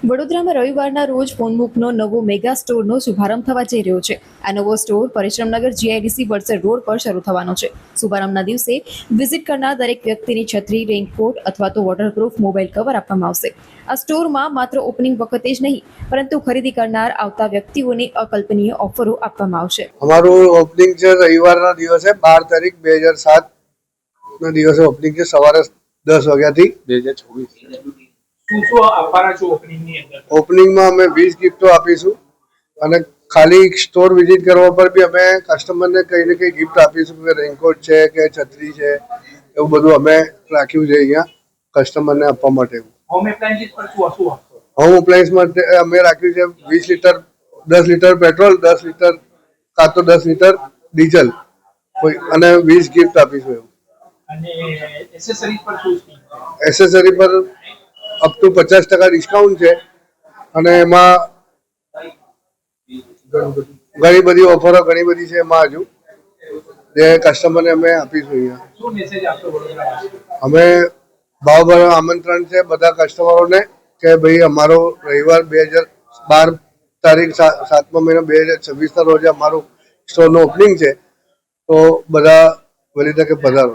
વડોદરામાં રવિવારના રોજ ફોનબુકનો નવો મેગા સ્ટોરનો શુભારંભ થવા જઈ રહ્યો છે. આ નવો સ્ટોર પરિશ્રમનગર GIDC વડસર રોડ પર શરૂ થવાનો છે. શુભારંભના દિવસે વિઝિટ કરનાર દરેક વ્યક્તિની છત્રી, રેઇનકોટ અથવા તો વોટરપ્રૂફ મોબાઈલ કવર આપવામાં આવશે. આ સ્ટોરમાં માત્ર ઓપનિંગ વખતે જ નહીં, પરંતુ ખરીદી કરનાર આવતા વ્યક્તિઓને અકલ્પનીય ઓફરો આપવામાં આવશે. અમારું ઓપનિંગ છે રવિવારના દિવસે 12 તારીખ 2007 ના દિવસે ઓપનિંગ છે, સવારે 10 વાગ્યાથી 2024. ઓપનિંગમાં અમે 20 ગિફ્ટો આપીશું અને ખાલી સ્ટોર વિઝિટ કરવા પર બી અમે કસ્ટમરને કઈ ને કઈ ગિફ્ટ આપીશું, કે રેઇનકોટ છે કે છત્રી છે, એવું બધું અમે રાખ્યું છે અહીંયા કસ્ટમરને આપવા માટે. હોમ એપ્લાયન્સ માટે અમે રાખ્યું છે 20 લીટર, 10 લીટર પેટ્રોલ, 10 લીટર કાં તો 10 લીટર ડીઝલ અને 20 ગિફ્ટ આપીશું. એસેસરી પર અપ ટુ 50% ડિસ્કાઉન્ટ છે અને એમાં ઘણી બધી ઓફરો ઘણી બધી છે એમાં હજુ જે કસ્ટમરને અમે આપીશું. અહીંયા અમે ભાવભર્યું આમંત્રણ છે બધા કસ્ટમરોને કે ભાઈ અમારો રવિવાર 12 તારીખ 7મા મહિના 2026 ના રોજ અમારું સ્ટોરનું ઓપનિંગ છે, તો બધા વહેલી તકે પધારો.